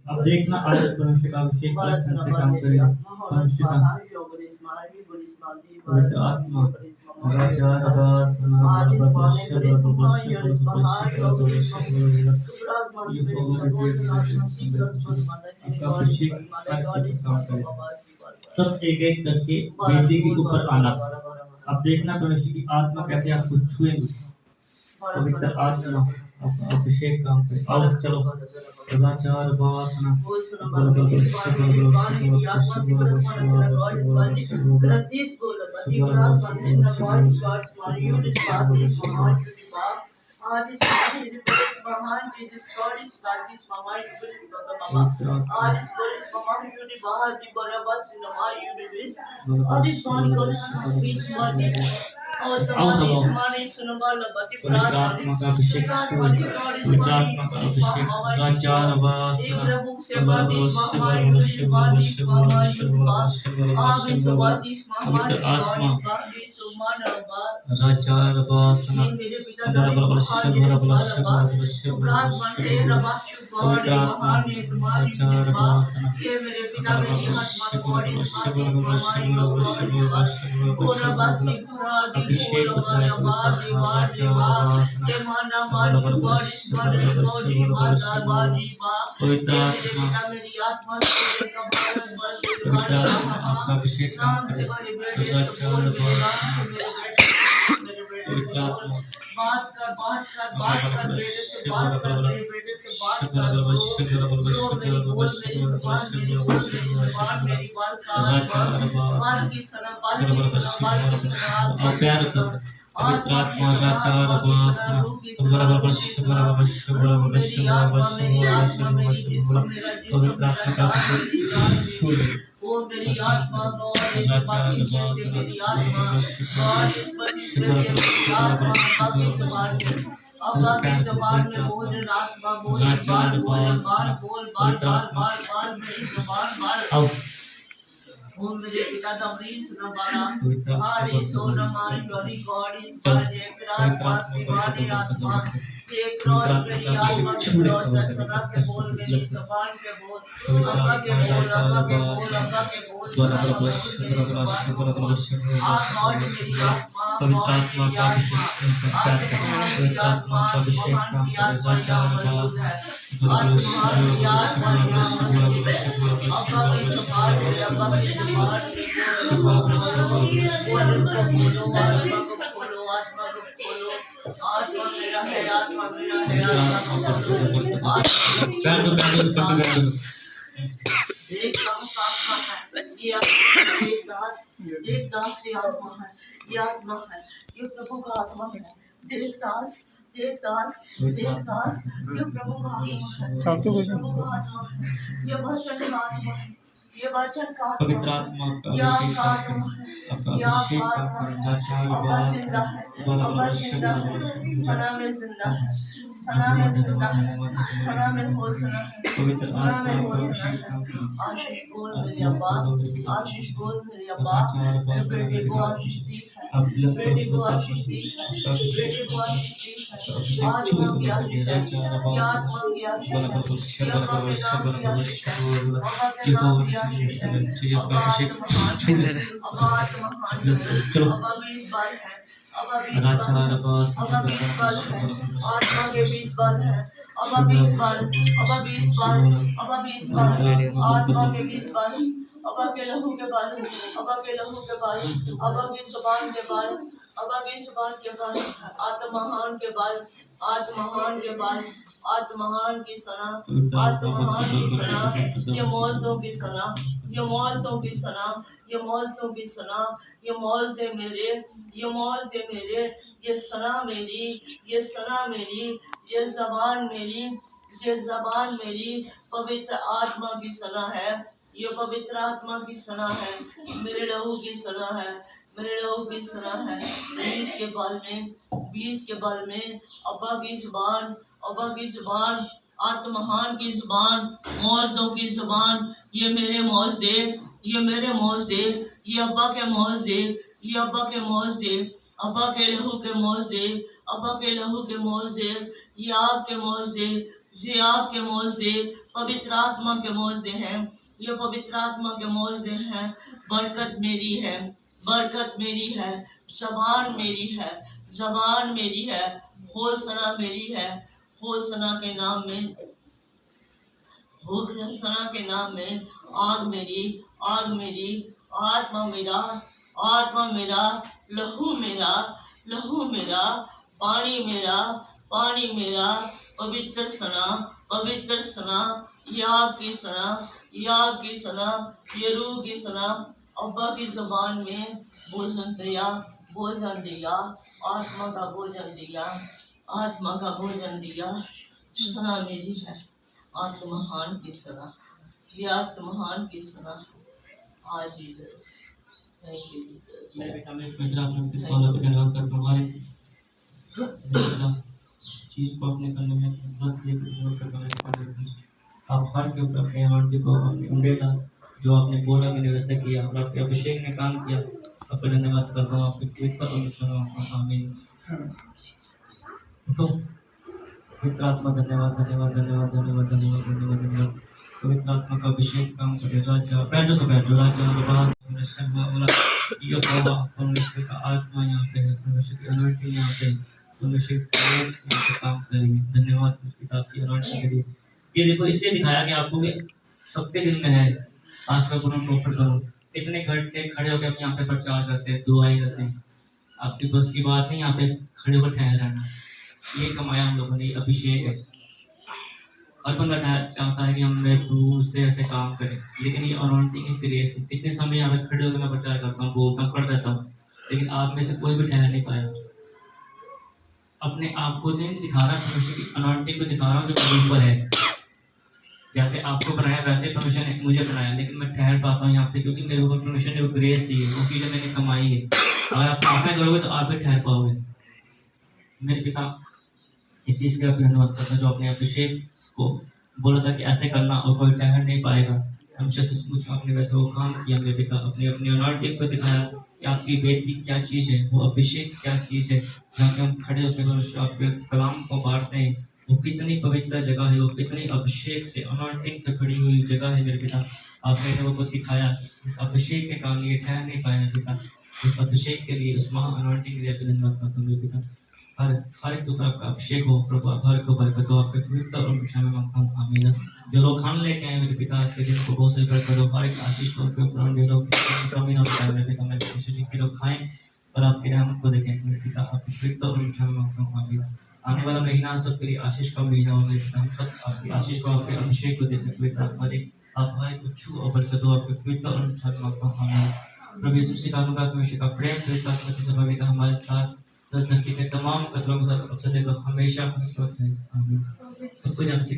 अब देखना आज परमेश्वर का अभिषेक अलग ढंग से काम करेगा। परमेश्वर का पवित्र आत्मा राजा आपका अभिषेक काम करेगा। सब एक एक करके वेदी के ऊपर आना। अब देखना परमेश्वर की आत्मा कैसे आपको छुएगी। पवित्र आत्मा आपका अभिषेक काम करे। आओ चलो सदाचार वासना आत्मा का अभिषेक पवित्र आत्मा का अभिषेक सदाचार वासना पवित्र आत्मा राचार वासना अभिषेक बात कर बेटे से बात कर मेरे बेटे से बात कर मेरी बोल मेरी जुबान मेरी बोल मेरी जुबान मेरी बाल की सना प्यार कर पवित्र आत्मा राचार वो मेरी आत्मा गॉड बाकी से मेरी आत्मा गॉड इस पर मेरी आत्मा बाकी ज़बान में बोल आत्मा बोल बार मेरी ज़बान ओ मेरे पिता तमरीन सुना बारा हारी सोना मारी गॉडी गॉडी बाजे विराट पासी वाली आत्मा एक क्रॉस मेरी आत्मा के क्रॉस है सना के बोल मेरी ज़बान के बोल अब्बा के बोल गॉड मेरी आत्मा पवित्र आत्मा का अभिषेक आत्मा का एक दास की आत्मा है, ये आत्मा है, ये प्रभु का आत्मा है। देवदास ये प्रभु का आत्मा है, प्रभु का आत्मा है, ये वचन का आत्मा है, ये वचन का पवित्र आत्मा का सना में जिंदा है, सना में जिंदा है, सना में हो सना है, सना में हो सना है। आशीष बोल मेरे अब्बा, आशीष बोल मेरे अब्बा, बेटे को आशीष दी है, बेटे को आशीष दी है, बेटे को आशीष दी है। आत्मा की आशीष है, आत्मा की आशीष है, आत्मा के नाम की आशीष है, अब्बा के नाम की आशीष है। अब्बा अब्बा 20 बाल है, अब्बा 20 बाल है, आत्मा के 20 बाल है, अब्बा 20 बाल, अब्बा 20 बाल, अब्बा 20 बाल, आत्मा के 20 बाल, अब्बा के लहू के बाल, अब्बा के लहू के बाल, अब्बा की जुबान के बाल, अब्बा की जुबान के बाल, आत्महान के बाल, आत्महान के बाल, आत्महान की सना, आत्महान की सना, ये मौजों की सना, ये मौजों की सना, ये मौजों की सना, ये मौज दे मेरे, ये मौज दे मेरे, ये सना मेरी, ये सना मेरी, ये ज़बान मेरी, ये ज़बान मेरी पवित्र आत्मा की सना है, ये पवित्र आत्मा की सना है, मेरे लहू की सना है, मेरे लहू की सना है। 20 के बाल में अब्बा की जुबान, अब्बा की जुबान, आत्महान की जुबान, मौजों की जुबान, ये मेरे मौज दे, ये मेरे मौज दे, ये अब्बा के मौज दे, ये अब्बा के मौज दे, अब्बा के लहू के मौज दे, अब्बा के लहू के मौज दे, ये आग के मौज दे, ये आपके मोजदे पवित्र आत्मा के मोजदे हैं, ये पवित्र आत्मा के मोजदे हैं। बरकत मेरी है, बरकत मेरी है, जबान मेरी है, जबान मेरी है, होसना मेरी है, होसना के नाम में, होसना के नाम में आग मेरी, आग मेरी, आत्मा मेरा, आत्मा मेरा, लहू मेरा, लहू मेरा, पानी मेरा, पानी मेरा, पवित्र सना, पवित्र सना, याग की सना, याग की सना, ये रूह की सना। अब्बा की ज़बान में भोजन दिया, भोजन दिया, आत्मा का भोजन दिया, आत्मा का भोजन दिया। सना मेरी है, आत्महान की सना, ये आत्महान की सना। आज जीसस, थैंक यू जीसस। मेरे बेटा मैं पवित्र आत्मा के सवालों पे धन्यवाद करता हूँ। हमारे बेटा चीज को अपने करने में बस ये प्रयोग करना। आप हर के ऊपर अपने आंटी को अपने उंडेला जो आपने बोला मैंने वैसा किया और आपके अभिषेक ने काम किया। आपका धन्यवाद करता हूँ, आपके पवित्र और आमीन। तो पवित्र आत्मा धन्यवाद धन्यवाद धन्यवाद धन्यवाद धन्यवाद धन्यवाद धन्यवाद। पवित्र आत्मा का अभिषेक काम करे राजा बैठो सब बैठो राजा बाबा बोला ये बाबा परमेश्वर का आत्मा यहाँ पे है, परमेश्वर की अनॉइंटिंग यहाँ पे, परमेश्वर की काम करेंगे। धन्यवाद पिता की अनॉइंटिंग के लिए। ये देखो इसलिए दिखाया कि आपको कि सबके दिल में है आज का गुरु प्रॉफिट करो। इतने घंटे खड़े होकर यहाँ पे प्रचार करते हैं, दुआएं करते हैं। आपकी बस की बात नहीं यहाँ पे खड़े होकर ठहर रहना। ये कमाया हम लोगों ने, अभिषेक है। हर बंदा चाहता है कि हम प्रभु से ऐसे काम करें, लेकिन ये अनॉइंटिंग की ग्रेस है। इतने समय यहाँ पे खड़े होकर मैं प्रचार करता हूँ, बोलता हूँ, कर देता हूँ, लेकिन आप में से कोई भी ठहर नहीं पाया। अपने आप को नहीं दिखा रहा, परमेश्वर की अनॉइंटिंग को दिखा रहा हूँ जो मेरे ऊपर है। जैसे आपको बनाया वैसे परमेश्वर ने मुझे बनाया, लेकिन मैं ठहर पाता हूँ यहाँ पे क्योंकि मेरे ऊपर परमेश्वर ने वो ग्रेस दी है, वो चीज़ें मैंने कमाई है। अगर आप में करोगे तो आप भी ठहर पाओगे। मेरे पिता इस चीज़ का धन्यवाद करता हूँ जो अपने अभिषेक को बोला था कि ऐसे करना और कोई ठहर नहीं पाएगा। हम सचमुच आपने वैसे वो काम किया। मेरे पिता अपने अपने अनॉइंटिंग को दिखाया कि आपकी बेटी क्या चीज़ है, वो अभिषेक क्या चीज़ है। जहाँ पे हम खड़े होकर आपके कलाम को बांटते हैं, वो कितनी पवित्र जगह है, वो कितनी अभिषेक से अनॉइंटिंग से खड़ी हुई जगह है। मेरे पिता आपने वो को दिखाया, इस अभिषेक के कारण ये ठहर नहीं पाया। मेरे पिता उस अभिषेक के लिए, उस महा अनॉइंटिंग के लिए धन्यवाद करता हूँ। मेरे पिता हर एक ऊपर आपका अभिषेक हो प्रभु, हर को बरकत हो, आपके पवित्र और भिक्षा में मांगता हूँ आमीन। जो लोग खान लेके आए मेरे पिता आज के दिन को बहुत से बरकत हो, हर एक आशीष को उनके ऊपर दे दो, कमी ना हो मेरे पिता। मैं कोशिश के लोग खाएं और आपके रहमत को देखें मेरे पिता, आपके पवित्र और भिक्षा में मांगता हूँ आमीन। आने वाला महीना सबके लिए आशीष का महीना हो मेरे पिता। हम सब आपकी आशीष को, आपके अभिषेक को देते पवित्र आप हमारे को छू और बरकत हो, आपके पवित्र और भिक्षा में मांगता हूँ आमीन। प्रभु यीशु मसीह का परमेश्वर का प्रेम पवित्र आत्मा की सभा में हमारे साथ धरती के तमाम कतरों के साथ हमेशा है। आमीन। सब कुछ हमसे